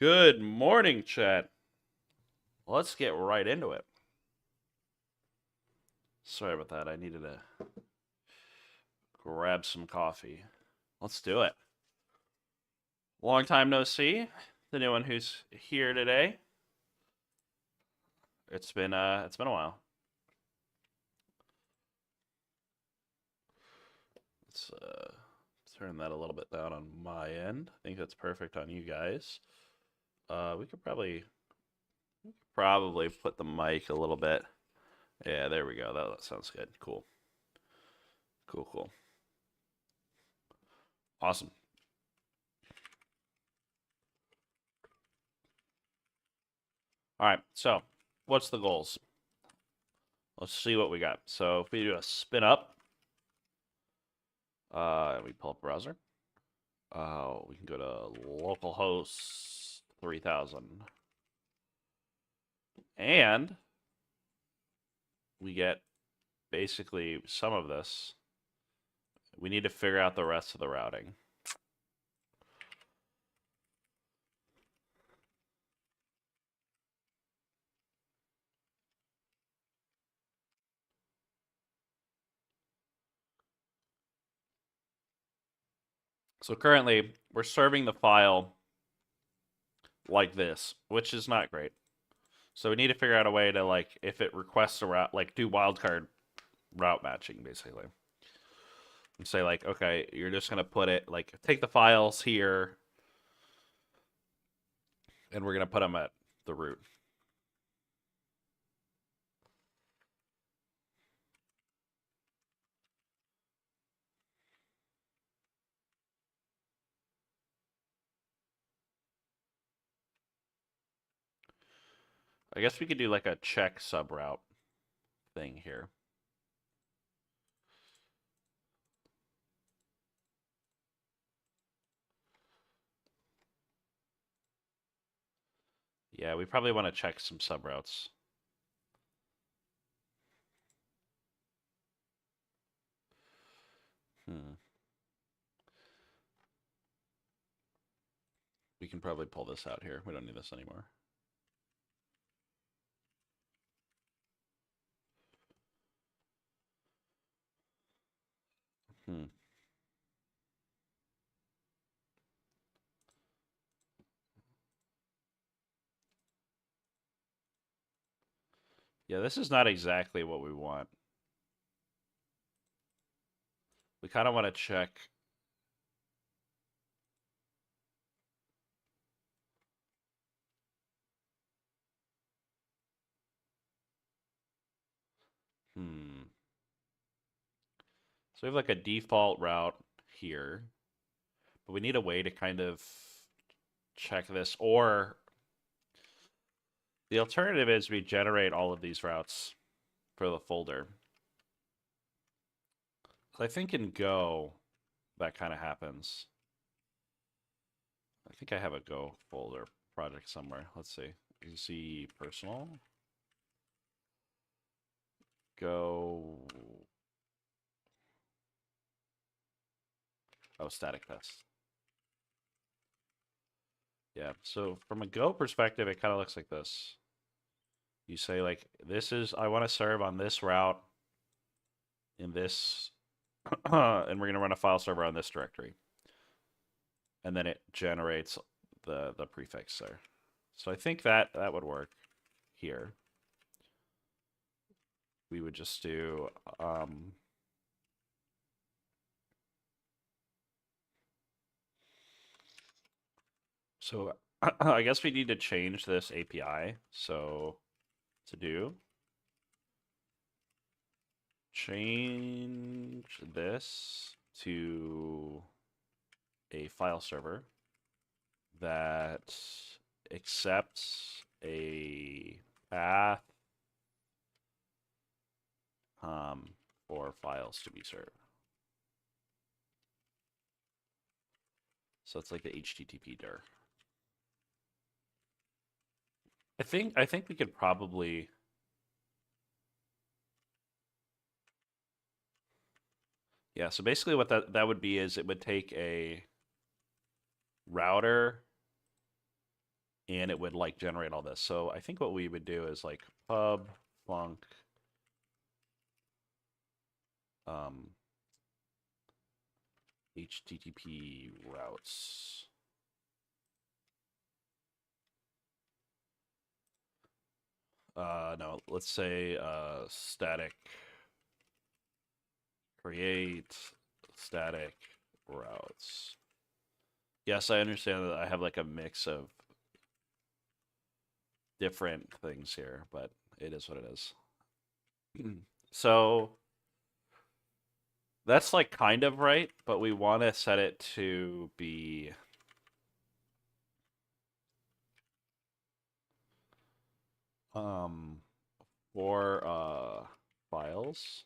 Good morning, chat. Let's get right into it. Sorry about that. I needed to grab some coffee. Let's do it. Long time no see. The new one who's here today. It's been a while. Let's turn that a little bit down on my end. I think that's perfect on you guys. We could probably put the mic a little bit. Yeah, there we go. That sounds good. Cool. Cool. Awesome. All right. So, what's the goals? Let's see what we got. So if we do a spin up, we pull up browser. We can go to localhost 3000, and we get basically some of this. We need to figure out the rest of the routing. So currently, we're serving the file like this, which is not great. So we need to figure out a way to, like, if it requests a route, like, do wildcard route matching, basically. And say, like, okay, you're just going to put it, like, take the files here, and we're going to put them at the root. I guess we could do like a check subroute thing here. Yeah, we probably want to check some subroutes. We can probably pull this out here. We don't need this anymore. Yeah, this is not exactly what we want. We kind of want to check. So we have like a default route here, but we need a way to kind of check this. Or the alternative is we generate all of these routes for the folder. So I think in Go, that kind of happens. I think I have a Go folder project somewhere. Let's see. Z personal. Go. Oh, static test. Yeah, so from a Go perspective, it kind of looks like this. You say, like, this is, I want to serve on this route in this, and we're going to run a file server on this directory. And then it generates the prefix there. So I think that would work here. We would just do so I guess we need to change this API. So to do, change this to a file server that accepts a path for files to be served. So it's like the HTTP dir. I think we could probably. Yeah, so basically what that would be is it would take a router and it would like generate all this. So I think what we would do is like pub func HTTP routes. No, let's say static create static routes. Yes, I understand that I have like a mix of different things here, but it is what it is. So that's like kind of right, but we want to set it to be um for files.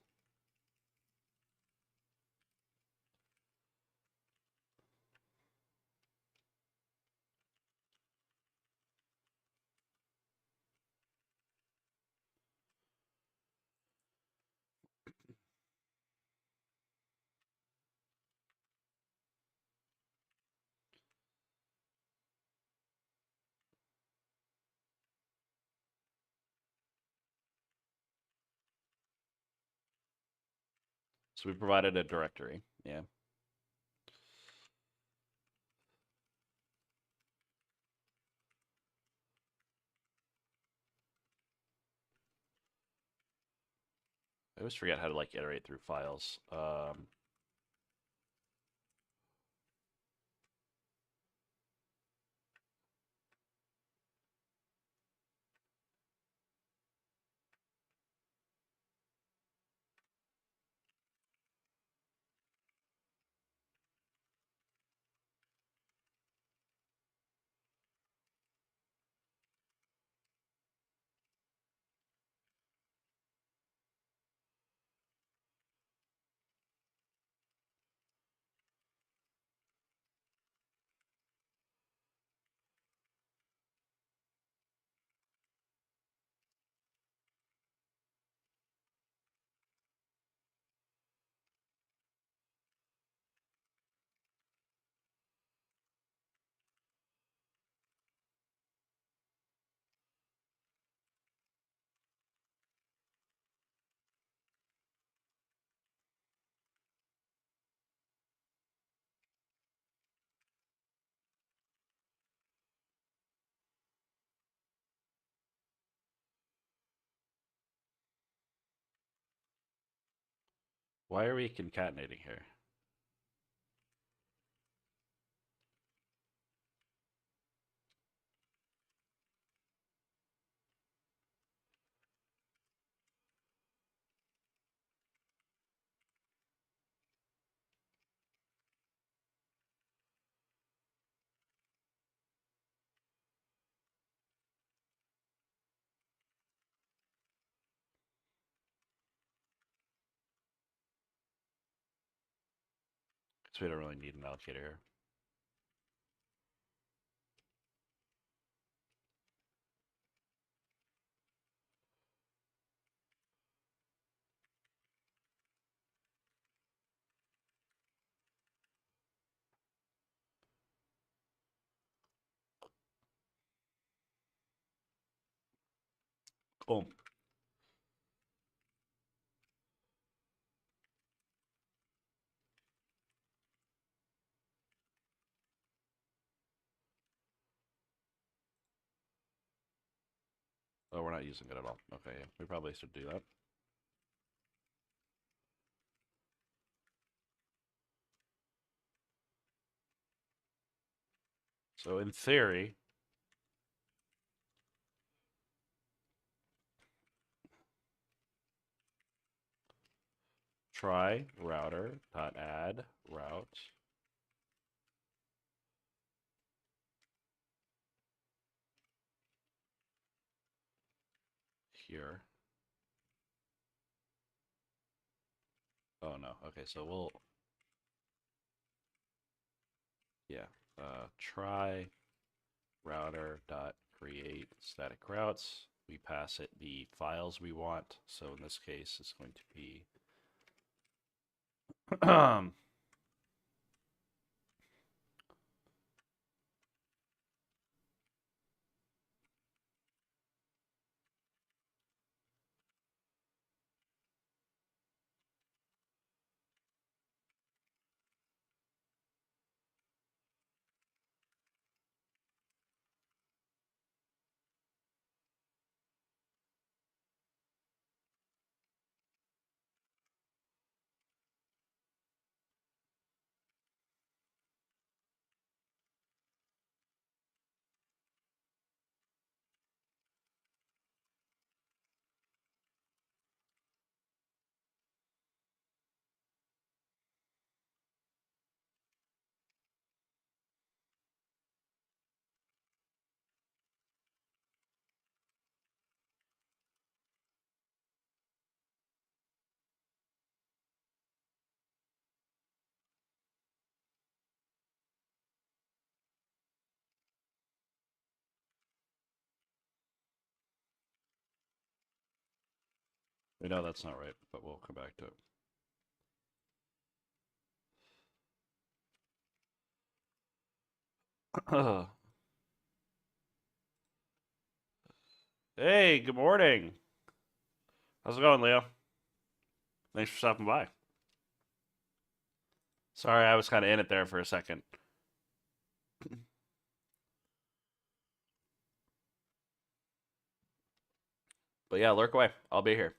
So we provided a directory. Yeah. I always forget how to like iterate through files. Why are we concatenating here? Because we don't really need an allocator here. Cool. Oh, we're not using it at all. Okay, yeah, we probably should do that. So in theory, try router dot add route here. Oh no. Okay, so we'll yeah. Try router dot create static routes. We pass it the files we want. So in this case, it's going to be We know that's not right, but we'll come back to it. Hey, good morning. How's it going, Leo? Thanks for stopping by. Sorry, I was kind of in it there for a second. But yeah, lurk away. I'll be here.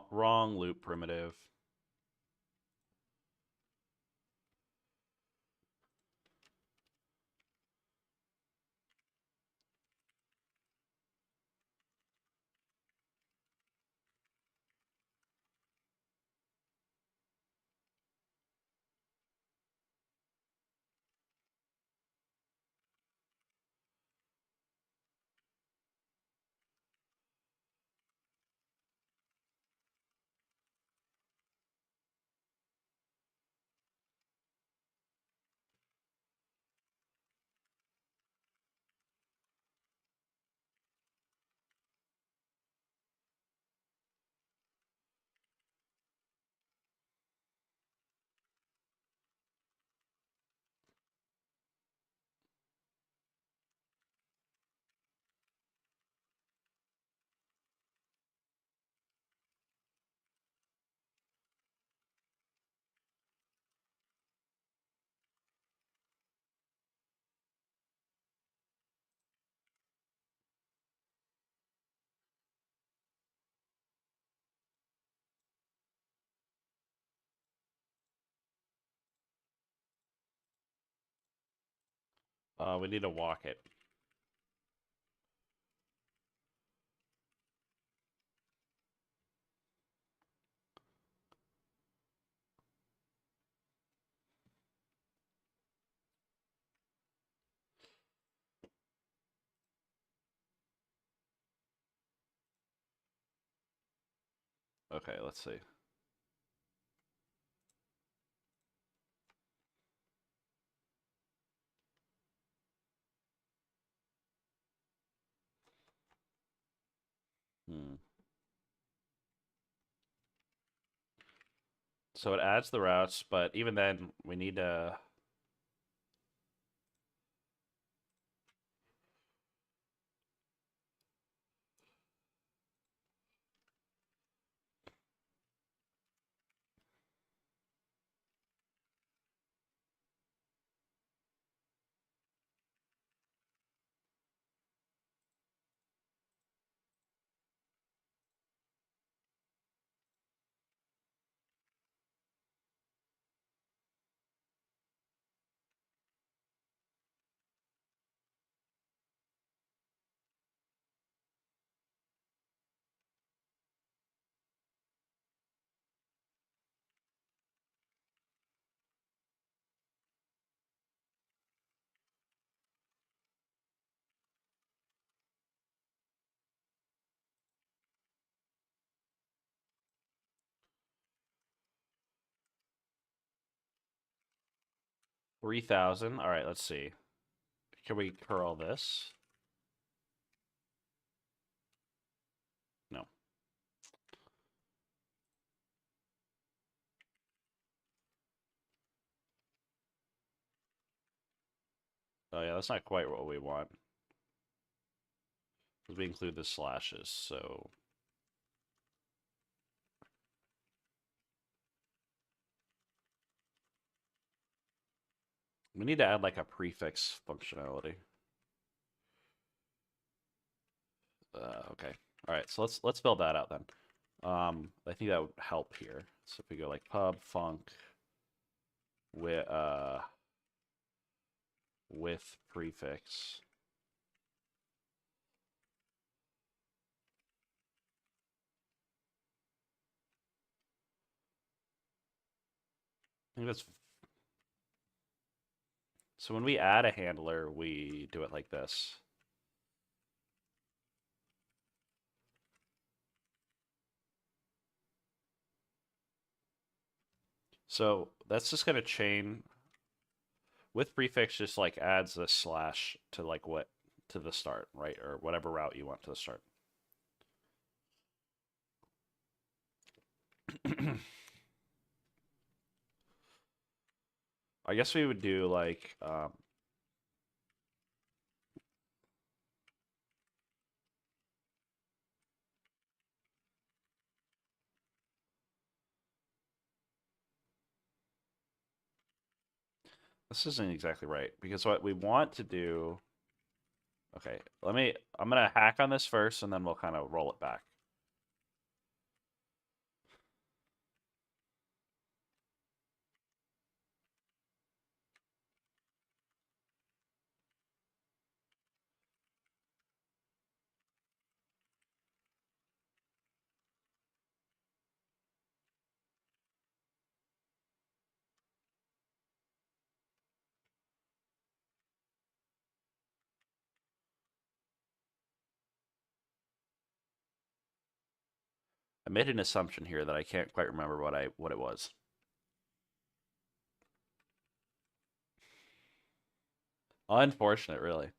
Wrong loop primitive. We need to walk it. Okay, let's see. Hmm. So it adds the routes, but even then, we need to. 3,000. All right, let's see. Can we curl this? No. Oh yeah, that's not quite what we want. Because we include the slashes, so we need to add like a prefix functionality. Okay. All right, so let's build that out then. I think that would help here. So if we go like pub func with prefix. I think that's so when we add a handler, we do it like this. So that's just gonna chain with prefix, just like adds a slash to like what to the start, right? Or whatever route you want to the start. I guess we would do like this isn't exactly right because what we want to do. Okay, I'm gonna hack on this first and then we'll kind of roll it back. I made an assumption here that I can't quite remember what it was. Unfortunate, really.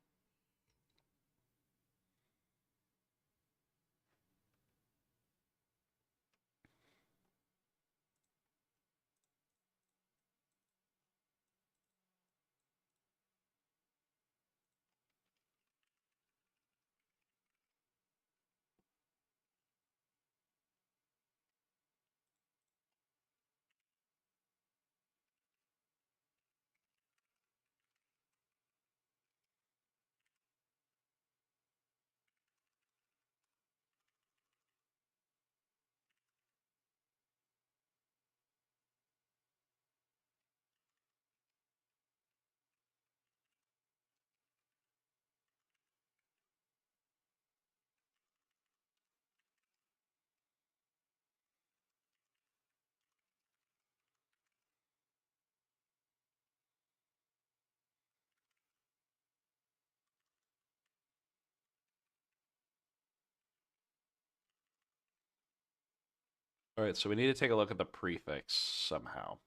All right, so we need to take a look at the prefix somehow.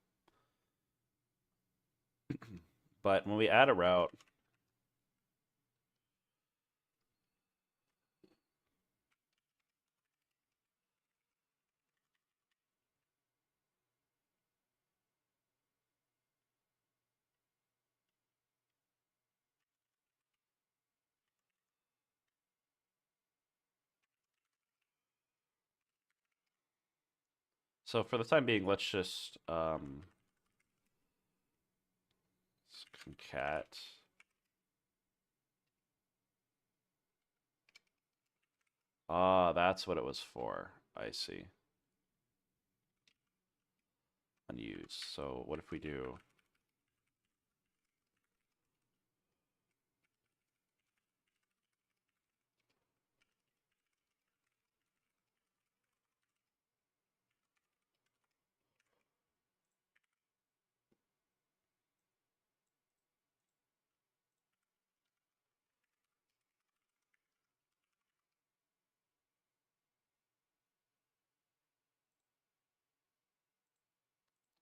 But when we add a route, So for the time being, let's just concat. Ah, that's what it was for. I see. Unused. So what if we do?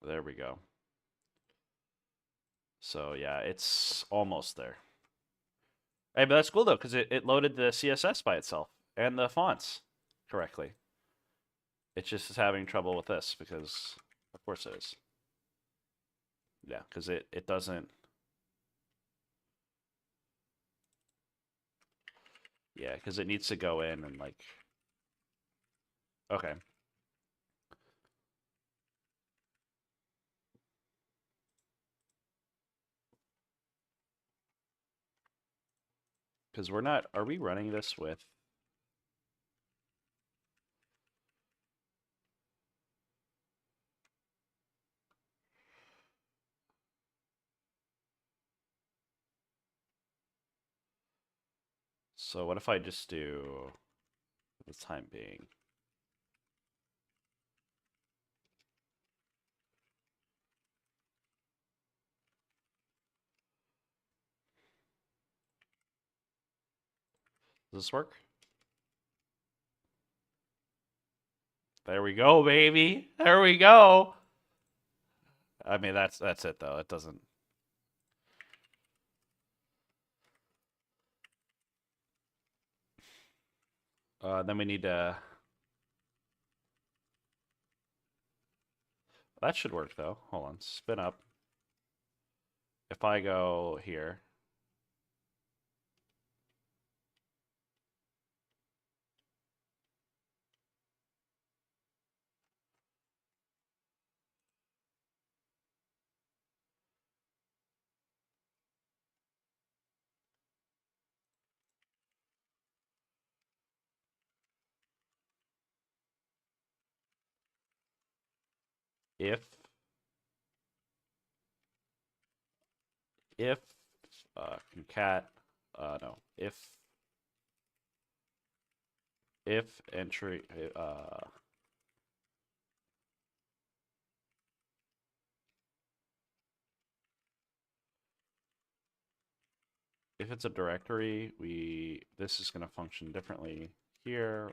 There we go. So yeah, it's almost there. Hey, but that's cool though, because it loaded the CSS by itself and the fonts correctly. It just is having trouble with this because, of course, it is. Yeah, because it doesn't. Yeah, because it needs to go in and like. Okay. Because we're not. Are we running this with? So what if I just do, for the time being? Does this work? There we go, baby. There we go. I mean, that's it though. It doesn't. Then we need to. That should work though. Hold on. Spin up. If I go here, if if concat no if entry if it's a directory, this is going to function differently here.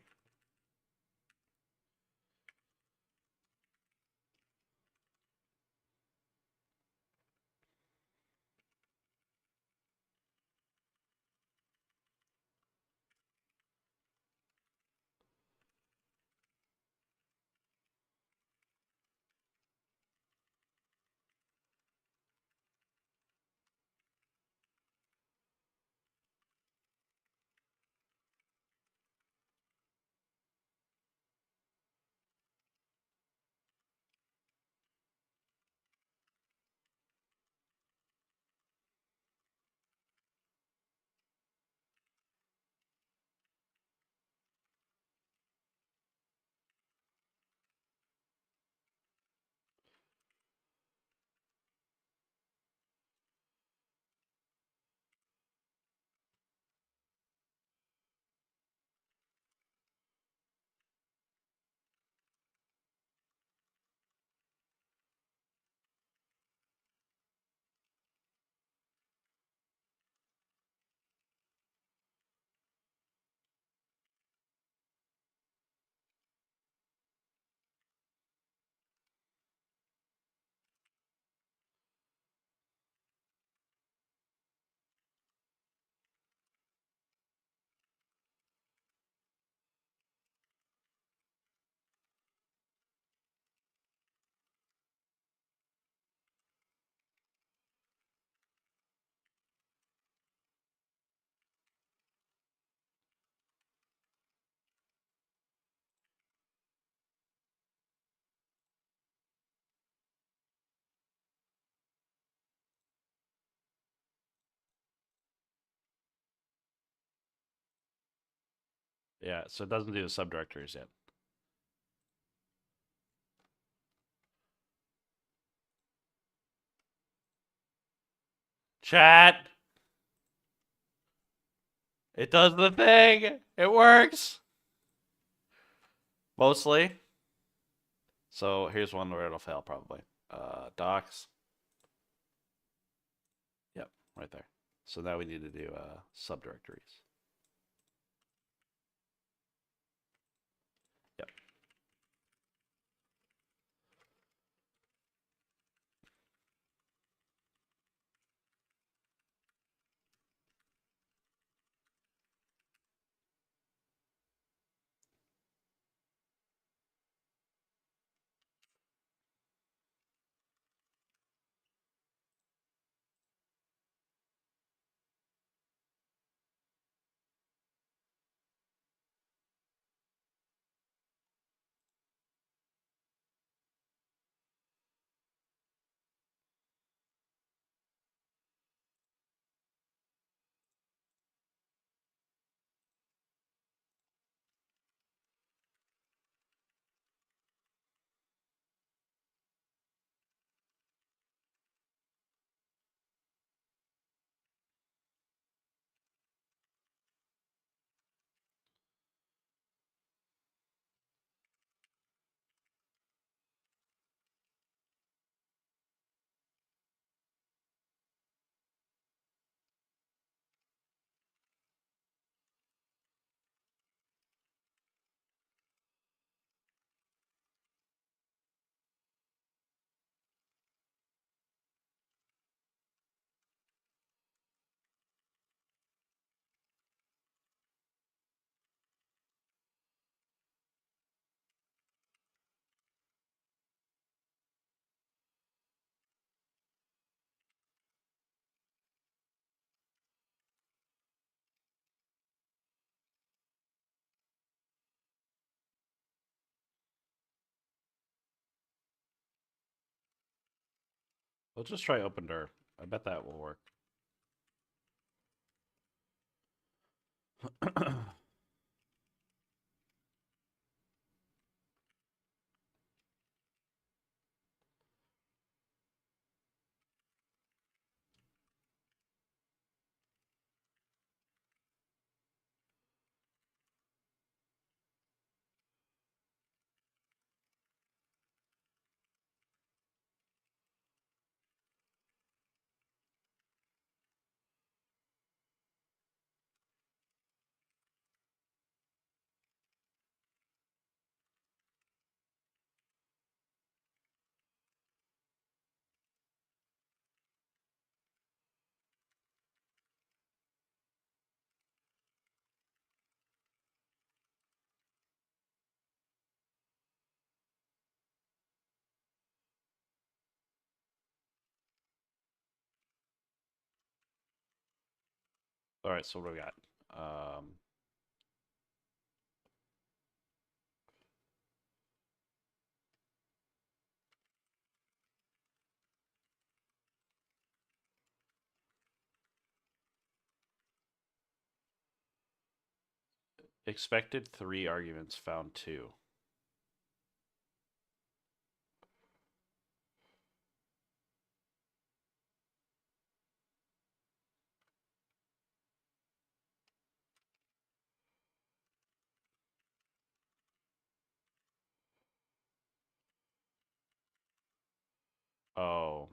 Yeah, so it doesn't do the subdirectories yet. Chat! It does the thing! It works! Mostly. So here's one where it'll fail probably. Docs. Yep, right there. So now we need to do subdirectories. Yep. We'll just try open door. I bet that will work. All right, so what do we got? Expected 3 arguments, found 2. Oh.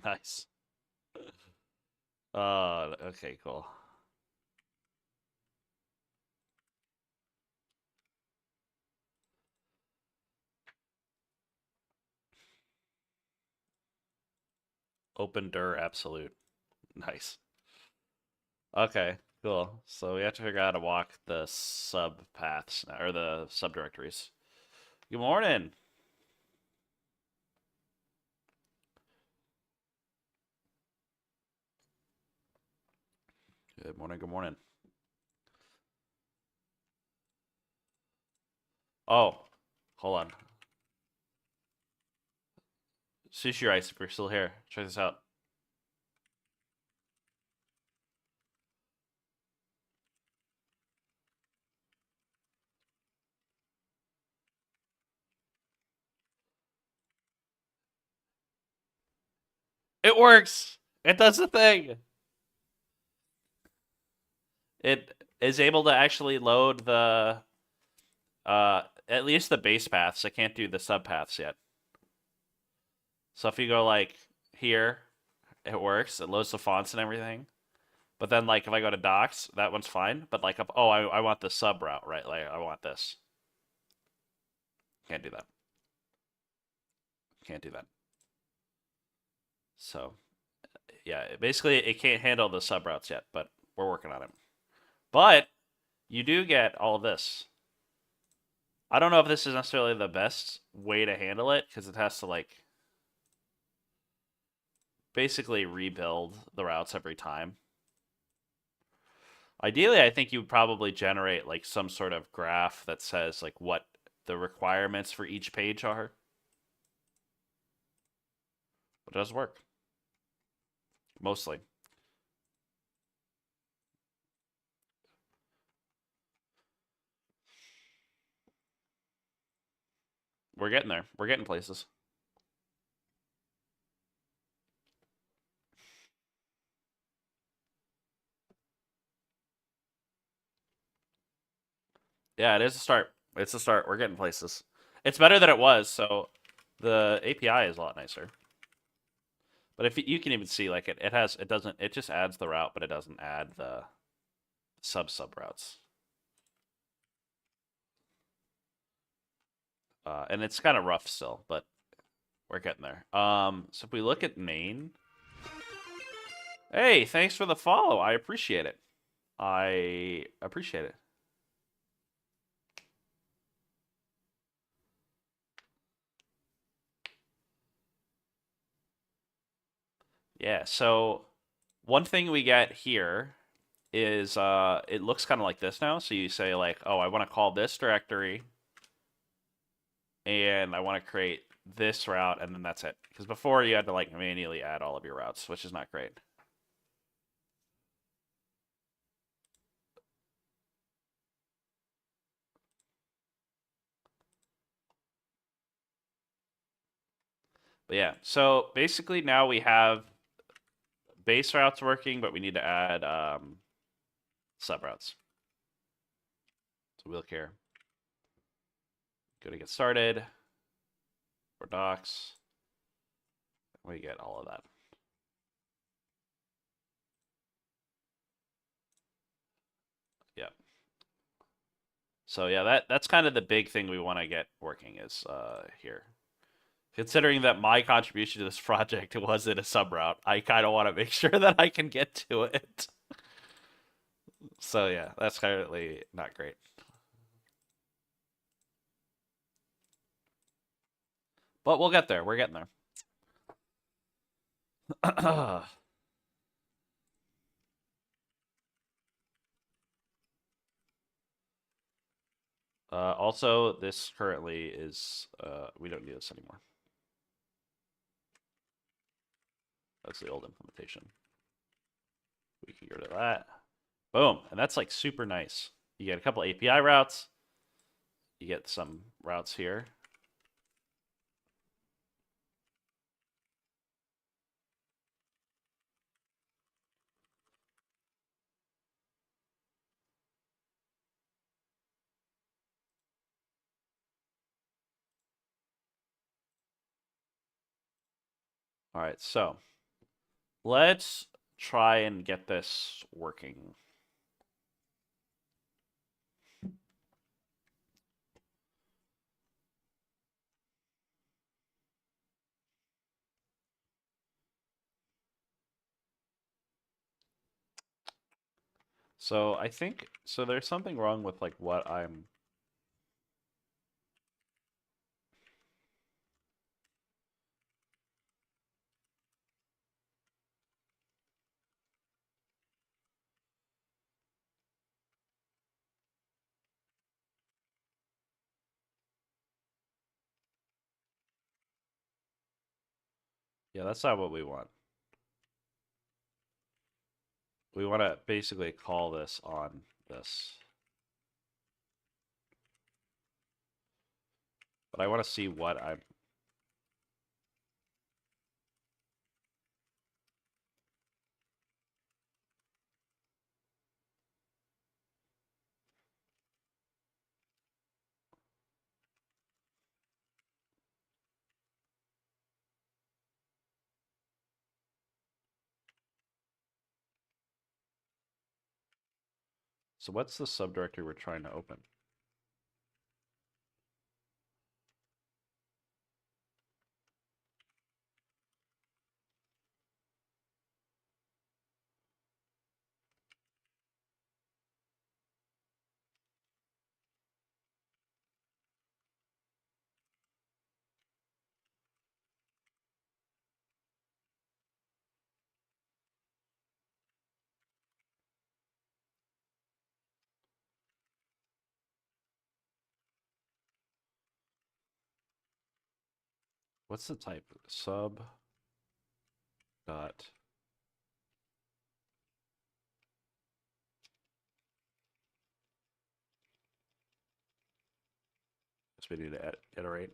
Nice. Okay, cool. Open dir absolute. Nice. Okay, cool. So we have to figure out how to walk the sub paths now, or the subdirectories. Good morning. Good morning. Good morning. Oh, hold on. Sushi Rice, if you're still here, check this out. It works. It does the thing. It is able to actually load the at least the base paths. I can't do the sub paths yet. So if you go like here, it works. It loads the fonts and everything. But then like if I go to docs, that one's fine. But like if, oh, I want the sub route, right? Like I want this. Can't do that. Can't do that. So yeah, basically it can't handle the sub routes yet, but we're working on it. But you do get all of this. I don't know if this is necessarily the best way to handle it because it has to like basically rebuild the routes every time. Ideally, I think you would probably generate like some sort of graph that says like what the requirements for each page are. But it does work. Mostly. We're getting there. We're getting places. Yeah, it is a start. It's a start. We're getting places. It's better than it was, so the API is a lot nicer. But if you can even see, like it doesn't, it just adds the route, but it doesn't add the sub routes. And it's kind of rough still, but we're getting there. So if we look at main, hey, thanks for the follow. I appreciate it. I appreciate it. Yeah, so one thing we get here is it looks kind of like this now. So you say like, oh, I want to call this directory and I want to create this route and then that's it. Because before you had to like manually add all of your routes, which is not great. But yeah, so basically now we have base routes working, but we need to add sub routes. So we'll care. Go to get started for docs. We get all of that. Yeah. So yeah, that's kind of the big thing we want to get working is here. Considering that my contribution to this project was in a sub route, I kind of want to make sure that I can get to it. So yeah, that's currently not great. But we'll get there. We're getting there. Also, this currently is we don't need this anymore. That's the old implementation. We can go to that. Boom, and that's like super nice. You get a couple API routes. You get some routes here. All right, so let's try and get this working. So I think so there's something wrong with like what I'm Yeah, that's not what we want. We want to basically call this on this. But I want to see what I'm So what's the subdirectory we're trying to open? What's the type? Sub dot. Guess we need to iterate.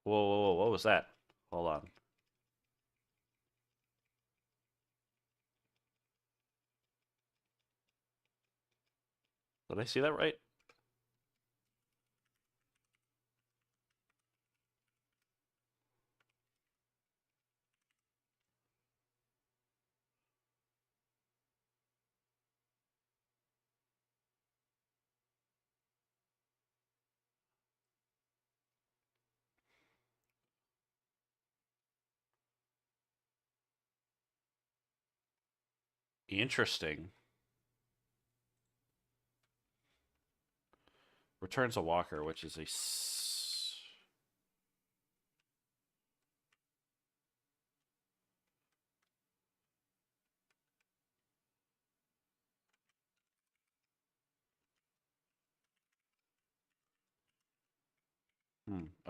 Whoa, whoa, whoa, what was that? Hold on. Did I see that right? Interesting. Returns a walker, which is a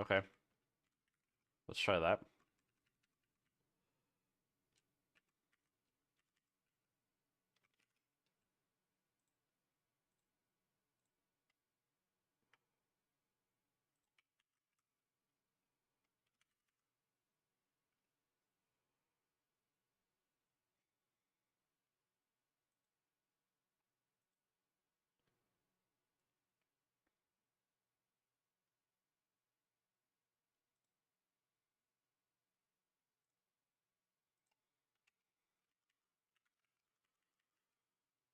okay. Let's try that.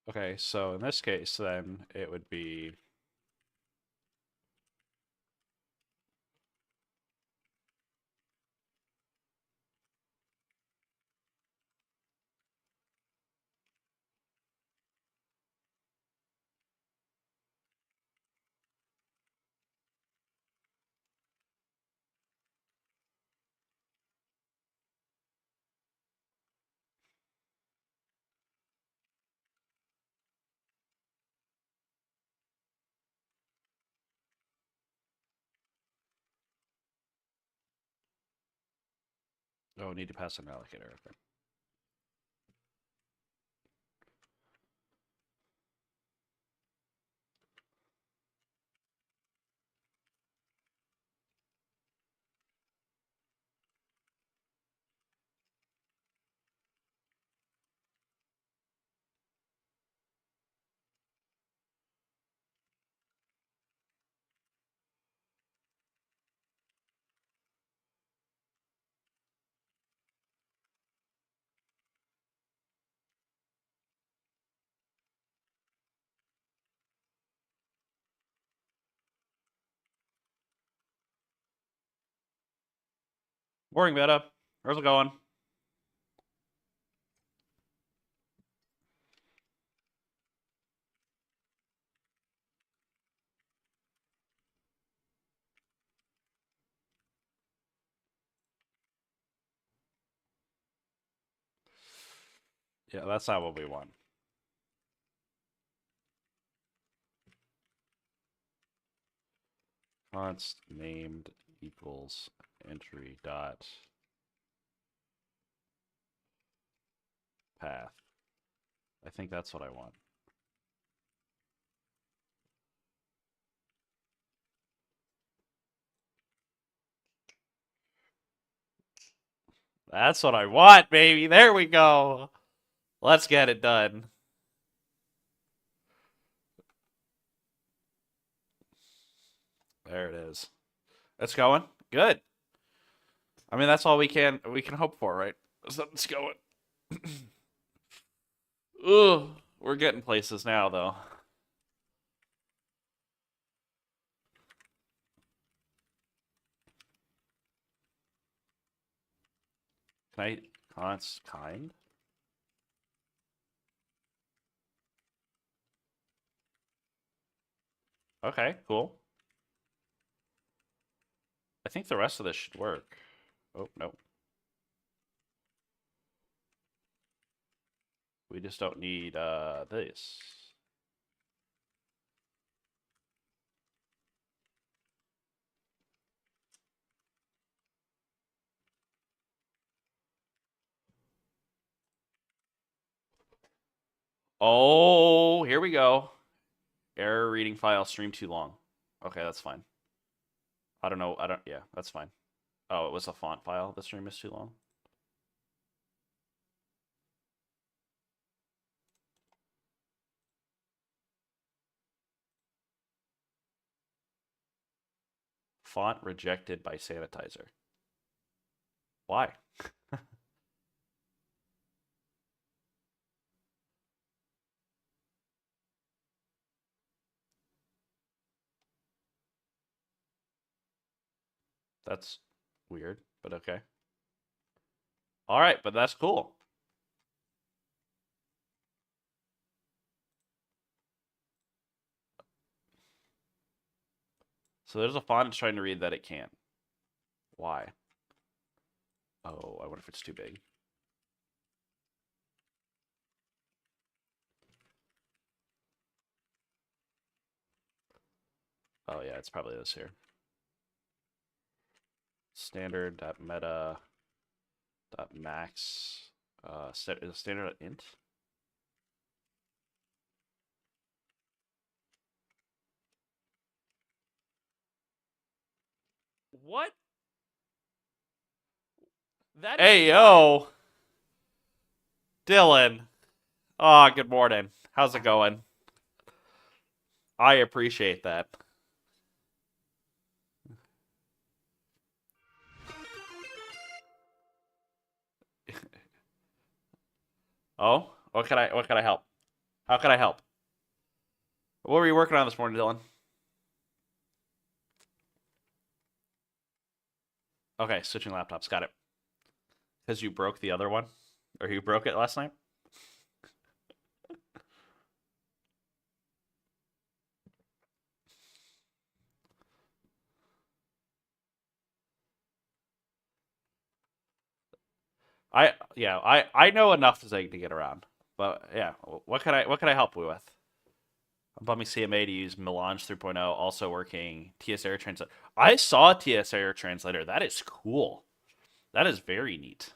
Okay, so in this case, then it would be oh, need to pass an allocator. Okay. Morning, Meta. How's it going? Yeah, that's not what we want. Const named equals entry dot path. I think that's what I want. That's what I want, baby. There we go. Let's get it done. There it is. It's going. Good. I mean, that's all we can hope for, right? Something's going. Ugh. We're getting places now, though. Can I const kind? Okay, cool. I think the rest of this should work. Oh, no. We just don't need this. Oh, here we go. Error reading file stream too long. Okay, that's fine. I don't know. Yeah, that's fine. Oh, it was a font file. The stream is too long. Font rejected by sanitizer. Why? That's weird, but okay. All right, but that's cool. So there's a font it's trying to read that it can't. Why? Oh, I wonder if it's too big. Oh yeah, it's probably this here. Standard.meta.max. Is it standard.int? What? That hey, yo. Dylan. Oh, good morning. How's it going? I appreciate that. Oh, what can I help? How can I help? What were you working on this morning, Dylan? Okay, switching laptops. Got it. Because you broke the other one? Or you broke it last night? I know enough to get around. But yeah, what can I help you with? I'm bumming CMA to use Melange 3.0, also working TS Error Translator. I saw TS Error Translator. That is cool. That is very neat.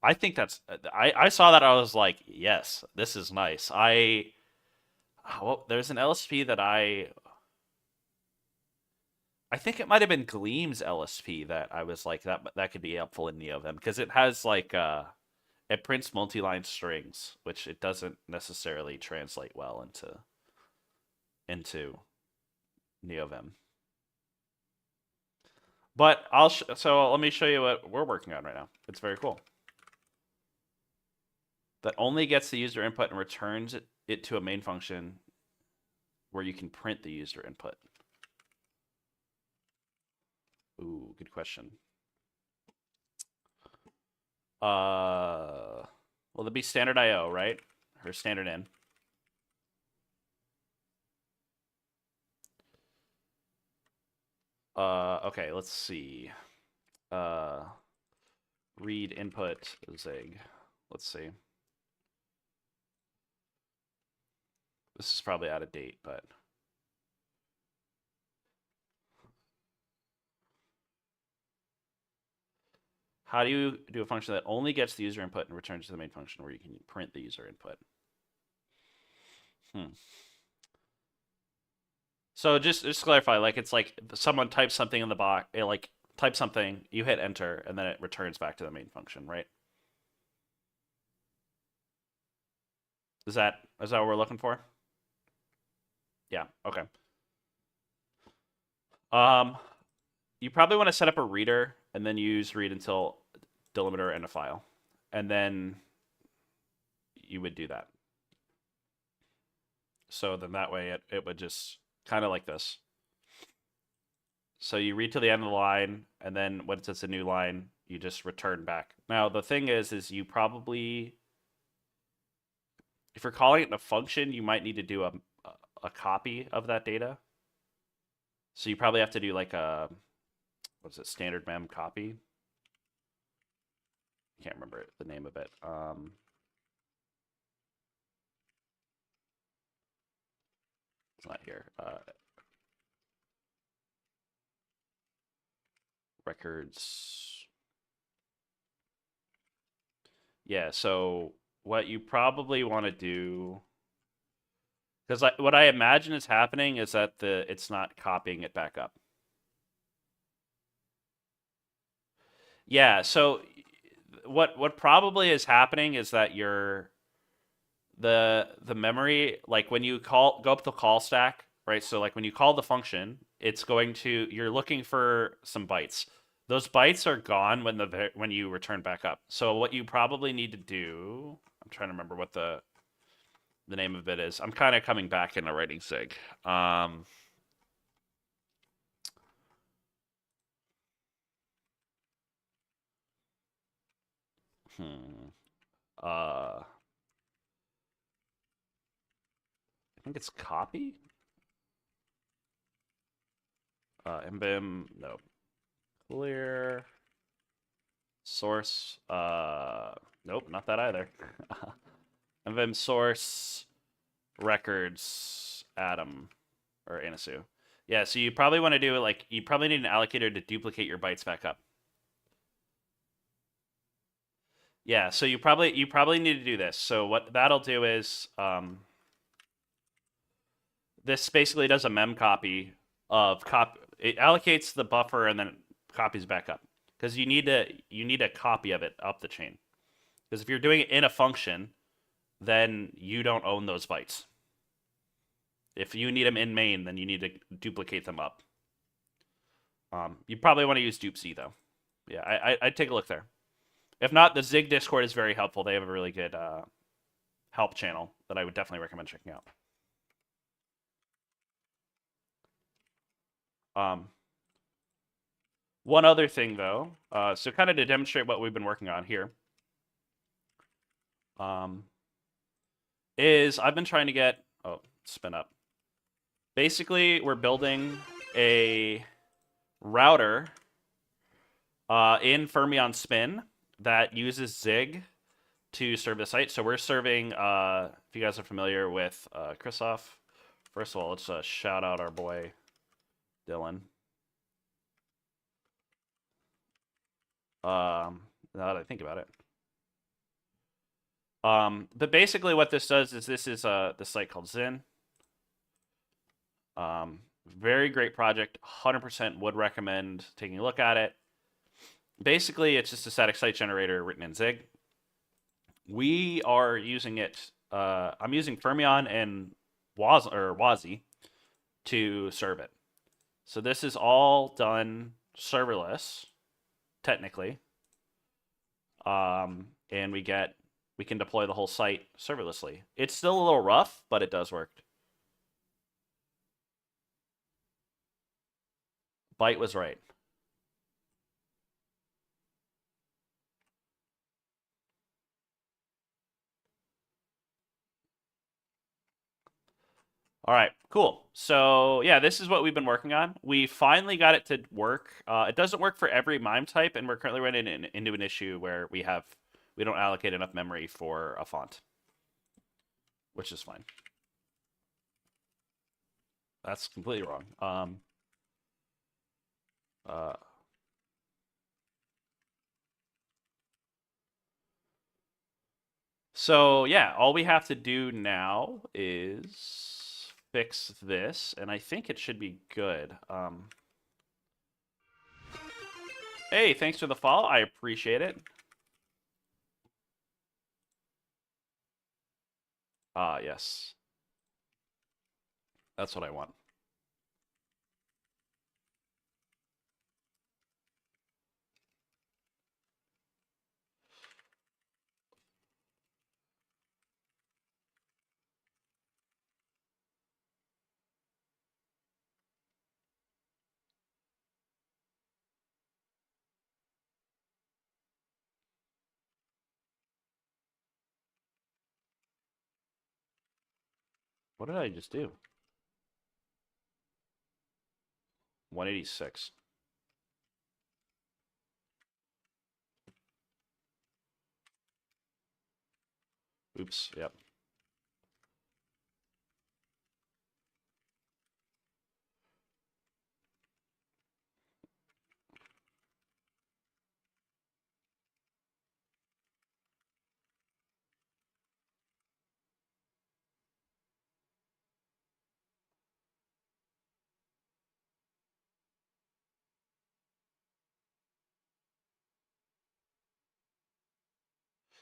I think that's I saw that. I was like, yes, this is nice. There's an LSP that I think it might have been Gleam's LSP that I was like that could be helpful in NeoVim because it has like it prints multi-line strings, which it doesn't necessarily translate well into NeoVim. But so let me show you what we're working on right now. It's very cool. That only gets the user input and returns it to a main function where you can print the user input. Ooh, good question. Well, it'd be standard IO, right? Or standard in. Okay, let's see. Read input zig. Let's see. This is probably out of date, but how do you do a function that only gets the user input and returns to the main function where you can print the user input? So just to clarify, like it's like someone types something in the box, like type something, you hit enter, and then it returns back to the main function, right? Is that what we're looking for? Yeah. Okay. Um, you probably want to set up a reader and then use read until delimiter and a file, and then you would do that. So then that way it would just kind of like this. So you read to the end of the line, and then once it's a new line, you just return back. Now the thing is you probably, if you're calling it in a function, you might need to do a copy of that data. So you probably have to do like a, what's it, standard mem copy? Can't remember the name of it. It's not here. Records. Yeah, so what you probably want to do, because what I imagine is happening is that it's not copying it back up. Yeah, so what probably is happening is that the memory, like when you go up the call stack, right? So like when you call the function, it's going to, you're looking for some bytes. Those bytes are gone when you return back up. So what you probably need to do, I'm trying to remember what the name of it is. I'm kind of coming back into writing sig. Hmm. I think it's copy. Mbim, no. Clear. Source. Nope, not that either. Mbim source records Atom or Anasu. Yeah, so you probably want to do it like, you probably need an allocator to duplicate your bytes back up. Yeah, so you probably need to do this. So what that'll do is this basically does a mem copy of it allocates the buffer and then copies back up, because you need a copy of it up the chain. Because if you're doing it in a function, then you don't own those bytes. If you need them in main, then you need to duplicate them up. You probably want to use dupc though. Yeah, I'd take a look there. If not, the Zig Discord is very helpful. They have a really good help channel that I would definitely recommend checking out. One other thing though, so kind of to demonstrate what we've been working on here, is I've been trying to get, spin up. Basically, we're building a router in Fermyon Spin that uses Zig to serve the site. So we're serving, if you guys are familiar with Christoph, first of all, let's shout out our boy Dylan. Now that I think about it. But basically what this does is this is the site called Zin. Very great project, 100% would recommend taking a look at it. Basically, it's just a static site generator written in Zig. We are using it, I'm using Fermyon and Wazi to serve it. So this is all done serverless, technically. And we can deploy the whole site serverlessly. It's still a little rough, but it does work. Byte was right. All right, cool. So yeah, this is what we've been working on. We finally got it to work. It doesn't work for every MIME type, and we're currently running into an issue where we don't allocate enough memory for a font, which is fine. That's completely wrong. Uh, so yeah, all we have to do now is fix this, and I think it should be good. Hey, thanks for the follow. I appreciate it. Yes. That's what I want. What did I just do? 186. Oops. Yep.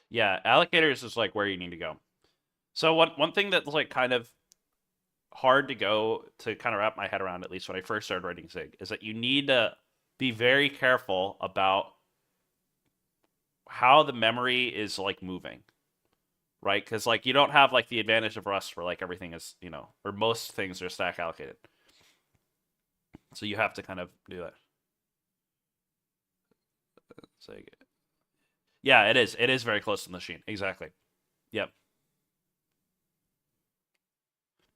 Yeah, allocators is like where you need to go. So one thing that's like kind of hard to go to kind of wrap my head around, at least when I first started writing Zig, is that you need to be very careful about how the memory is like moving, right? Because like you don't have like the advantage of Rust where like everything is, or most things are stack allocated. So you have to kind of do that. Zig. Yeah, it is. It is very close to the machine. Exactly. Yep.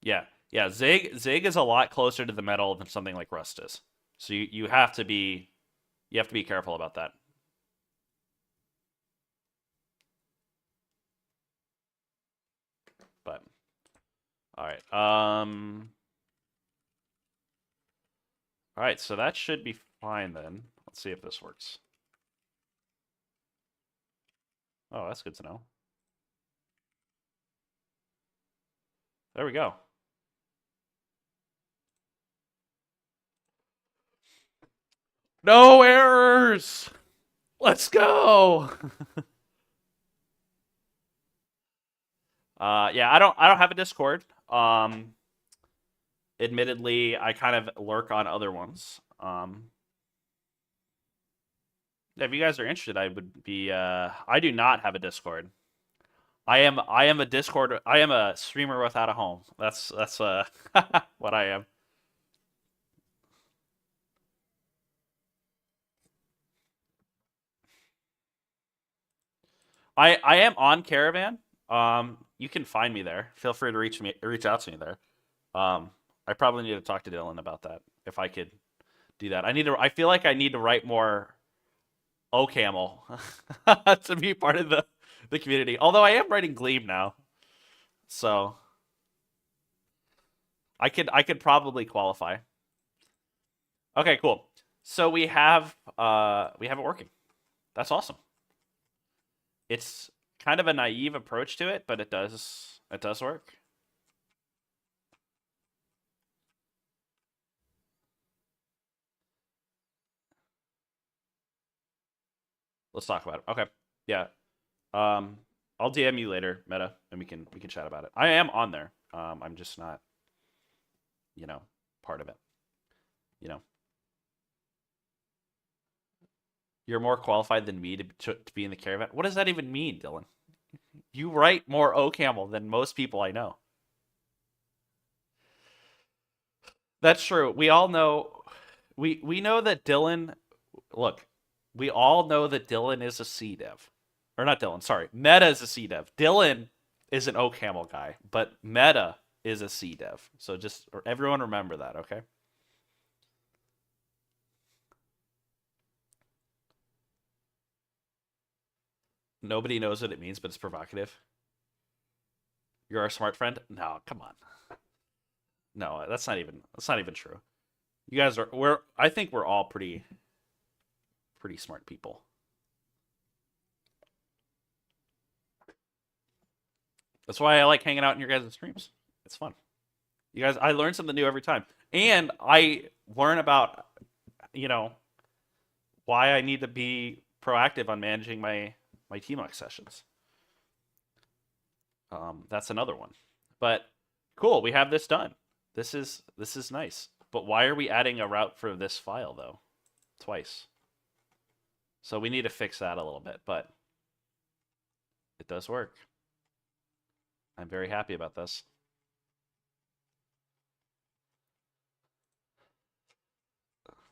Yeah. Yeah. Zig is a lot closer to the metal than something like Rust is. So you have to be careful about that. But all right. All right, so that should be fine then. Let's see if this works. Oh, that's good to know. There we go. No errors. Let's go. Yeah, I don't have a Discord. Admittedly, I kind of lurk on other ones. If you guys are interested, I would be. I do not have a Discord. I am a Discord. I am a streamer without a home. That's what I am. I am on Caravan. You can find me there. Feel free to reach out to me there. I probably need to talk to Dylan about that if I could do that. I feel like I need to write more OCaml to be part of the community. Although I am writing Glebe now, so I could probably qualify. Okay, cool. So we have it working. That's awesome. It's kind of a naive approach to it, but it does work. Let's talk about it. Okay. Yeah. Um, I'll DM you later, Meta, and we can chat about it. I am on there. I'm just not, you know, part of it. You know, you're more qualified than me to be in the caravan. What does that even mean, Dylan? You write more OCaml than most people I know. That's true. We all know. We know that Dylan. Look, we all know that Dylan is a C dev, or not Dylan. Sorry, Meta is a C dev. Dylan is an OCaml guy, but Meta is a C dev. So just everyone remember that, okay? Nobody knows what it means, but it's provocative. You're our smart friend? No, come on. No, that's not even true. You guys are I think we're all pretty smart people. That's why I like hanging out in your guys' streams. It's fun. You guys, I learn something new every time. And I learn about, you know, why I need to be proactive on managing my TMUX sessions. That's another one. But cool, we have this done. This is nice. But why are we adding a route for this file though? Twice. So we need to fix that a little bit, but it does work. I'm very happy about this.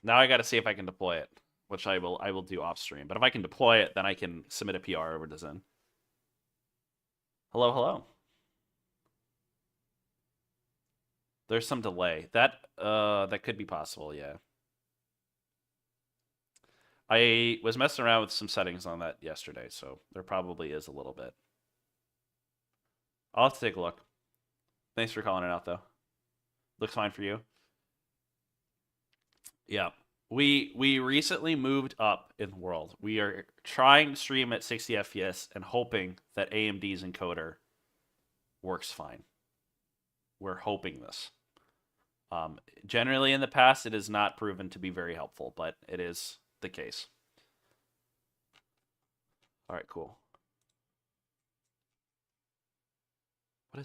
Now I got to see if I can deploy it, which I will do off stream. But if I can deploy it, then I can submit a PR over to Zen. Hello, hello. There's some delay. That could be possible, yeah. I was messing around with some settings on that yesterday, so there probably is a little bit. I'll have to take a look. Thanks for calling it out, though. Looks fine for you. Yeah. We recently moved up in the world. We are trying to stream at 60 FPS and hoping that AMD's encoder works fine. We're hoping this. Generally in the past, it has not proven to be very helpful, but it is the case. All right, cool. What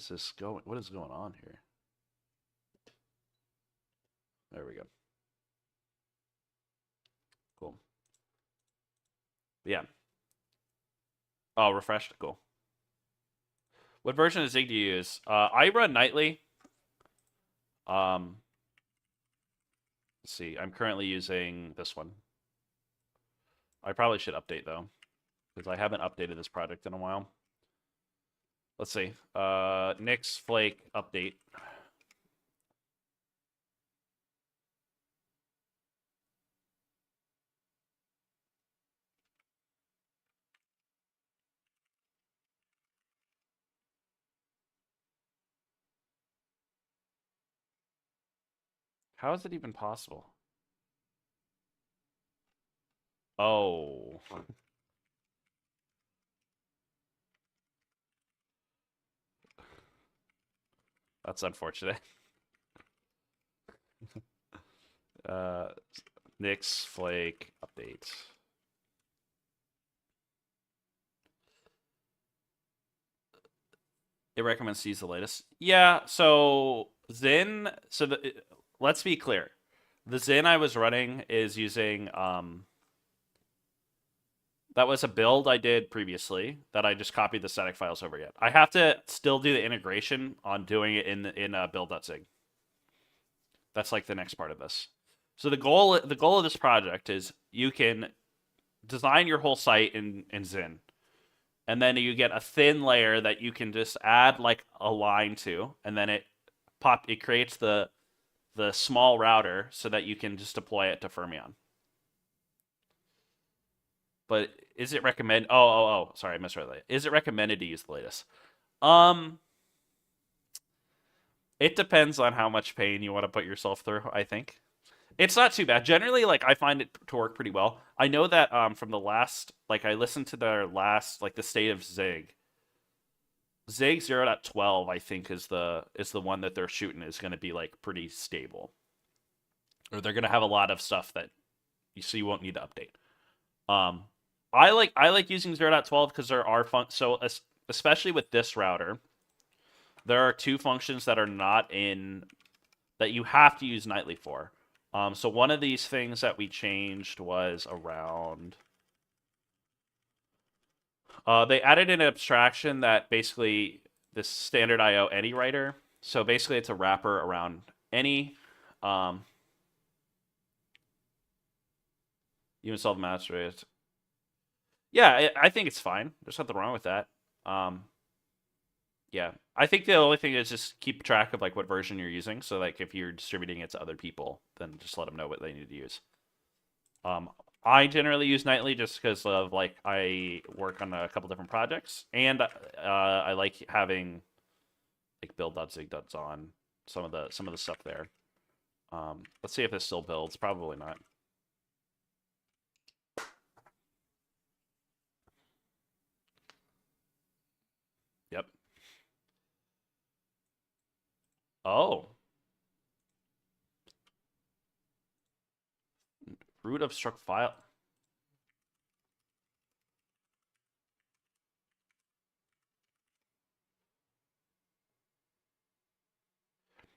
is going on here? There we go. Cool. Yeah. Oh, refreshed. Cool. What version of Zig do you use? I run nightly. Let's see. I'm currently using this one. I probably should update though, because I haven't updated this project in a while. Let's see. Nix Flake update. How is it even possible? Oh. That's unfortunate. Nix Flake update. It recommends to use the latest. Yeah, so Zen. So let's be clear. The Zen I was running is using that was a build I did previously that I just copied the static files over yet. I have to still do the integration on doing it in build.zig. That's like the next part of this. So the goal of this project is you can design your whole site in Zen, and then you get a thin layer that you can just add like a line to, and then it creates the small router so that you can just deploy it to Fermyon. But is it recommended? Oh, sorry, I misread that. Is it recommended to use the latest? It depends on how much pain you want to put yourself through, I think. It's not too bad. Generally, like, I find it to work pretty well. I know that from the last, like, I listened to their last, like, the state of Zig. Zig 0.12, I think, is the one that they're shooting is going to be, like, pretty stable. Or they're going to have a lot of stuff that you won't need to update. I like using 0.12 because there are especially with this router, there are two functions that are not in that you have to use nightly for. So one of these things that we changed was around. They added an abstraction that basically this standard IO any writer. So basically, it's a wrapper around any. You install the master rate. Yeah, I think it's fine. There's nothing wrong with that. Yeah. I think the only thing is just keep track of like what version you're using. So like if you're distributing it to other people, then just let them know what they need to use. Um, I generally use nightly just because of like I work on a couple different projects, and I like having like build.zig.z on some of the stuff there. Let's see if this still builds. Probably not. Yep. Oh, root of struct file.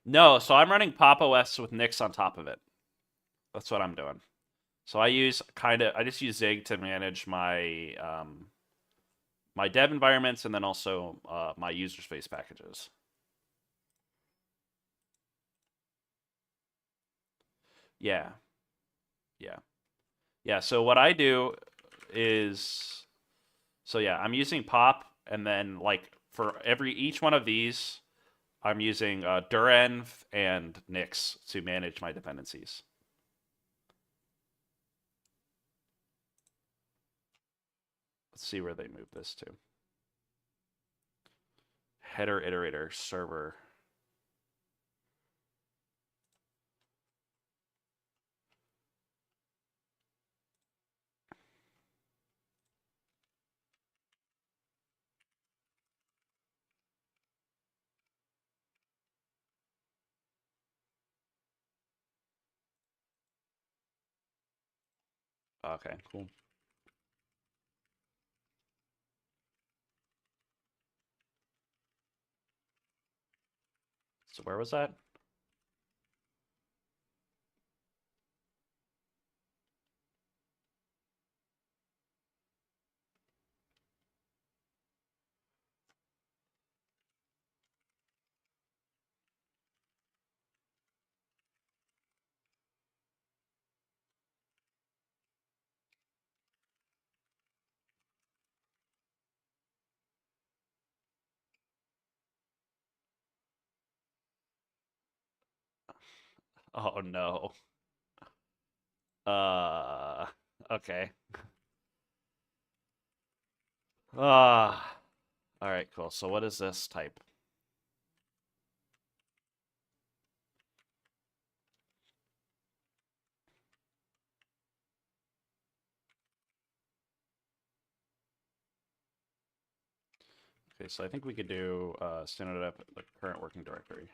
No, so I'm running Pop OS with Nix on top of it. That's what I'm doing. So I just use Zig to manage my dev environments and then also my user space packages. Yeah, yeah, yeah. So what I do is, so yeah, I'm using Pop, and then like for each one of these, I'm using durenv and Nix to manage my dependencies. Let's see where they move this to. Header iterator server. Okay, cool. So where was that? Oh no. Uh, okay. All right, cool. So what is this type? Okay, so I think we could do stand it up at the current working directory.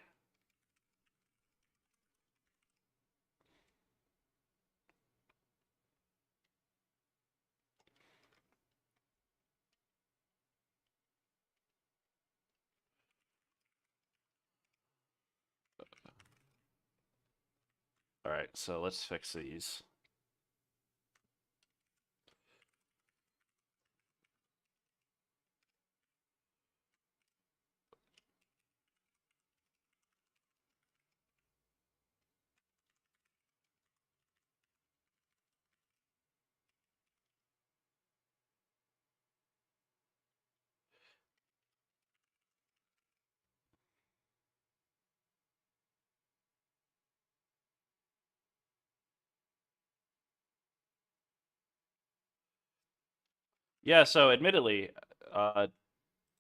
All right, so let's fix these. Yeah, so admittedly,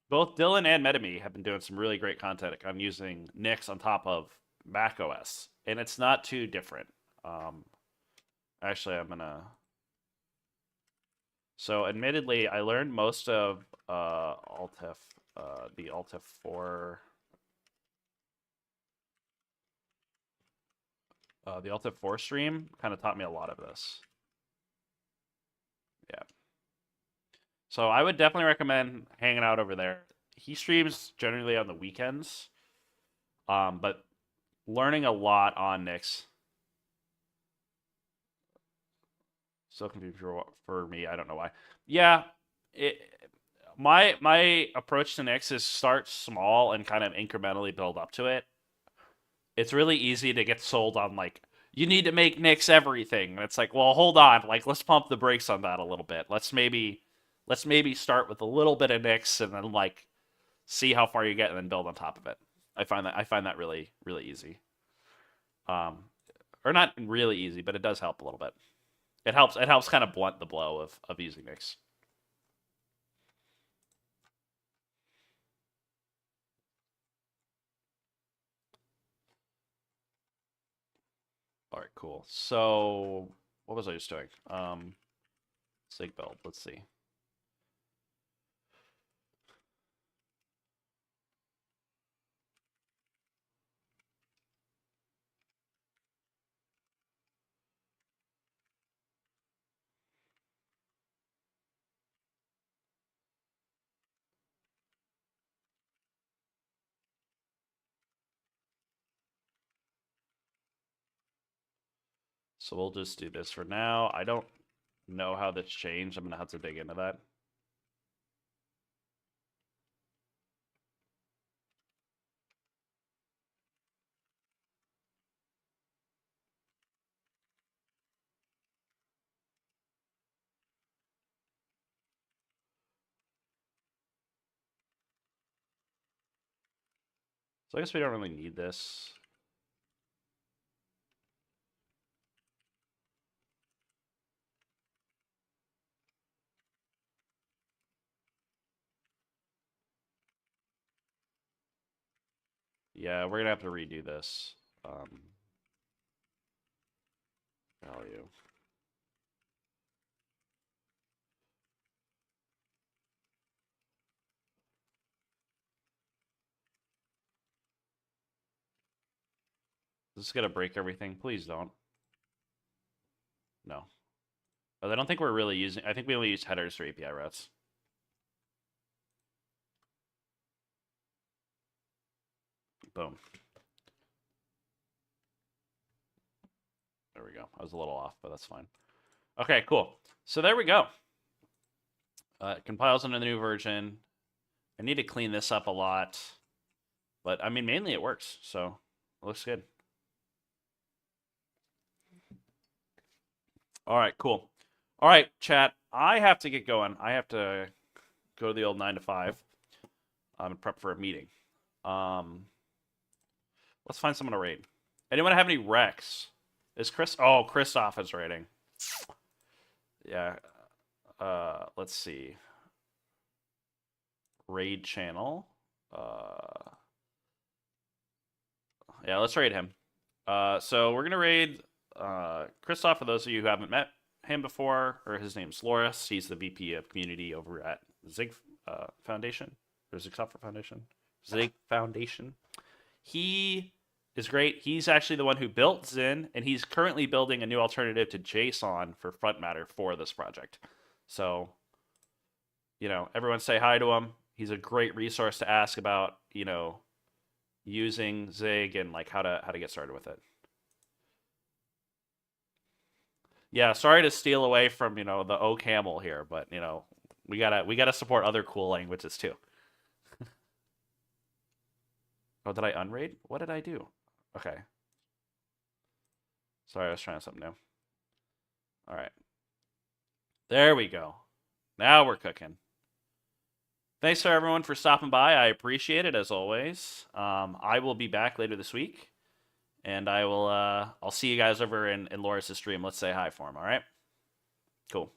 both Dylan and Metame have been doing some really great content on using Nix on top of Mac OS, and it's not too different. Um, Actually, I'm gonna. So, admittedly, I learned most of Altef, the Altef 4, the Altef 4 stream kind of taught me a lot of this. Yeah. So I would definitely recommend hanging out over there. He streams generally on the weekends, but learning a lot on Nix. So confused for me. I don't know why. Yeah, it, my approach to Nix is start small and kind of incrementally build up to it. It's really easy to get sold on like you need to make Nix everything. And it's like, well, hold on, like let's pump the brakes on that a little bit. Let's maybe start with a little bit of Nix and then like see how far you get, and then build on top of it. I find that really really easy. Or not really easy, but it does help a little bit. It helps kind of blunt the blow of using mix. All right, cool. So what was I just doing? Sig build. Let's see. So we'll just do this for now. I don't know how this changed. I'm gonna have to dig into that. So I guess we don't really need this. Yeah, we're gonna have to redo this. Value. Is this gonna break everything? Please don't. No. But I don't think we're really using. I think we only use headers for API routes. Boom. There we go. I was a little off, but that's fine. Okay, cool. So there we go. It compiles into the new version. I need to clean this up a lot. But, I mean, mainly it works. So, it looks good. All right, cool. All right, chat. I have to get going. I have to go to the old 9 to 5. And prep for a meeting. Let's find someone to raid. Anyone have any recs? Is Chris? Oh, Christoph is raiding. Yeah. Let's see. Raid channel. Yeah, let's raid him. So we're gonna raid Christoph. For those of you who haven't met him before, or his name's Loris. He's the VP of Community over at Zig Foundation, or Zig Software Foundation. Zig Foundation. He is great. He's actually the one who built Zin, and he's currently building a new alternative to JSON for front matter for this project. So, everyone say hi to him. He's a great resource to ask about, using Zig and like how to get started with it. Yeah, sorry to steal away from, the OCaml here, but we gotta support other cool languages too. Oh, did I unraid? What did I do? Okay. Sorry, I was trying something new. All right. There we go. Now we're cooking. Thanks for everyone for stopping by. I appreciate it as always. I will be back later this week, and I'll see you guys over in Loris' stream. Let's say hi for him. All right. Cool.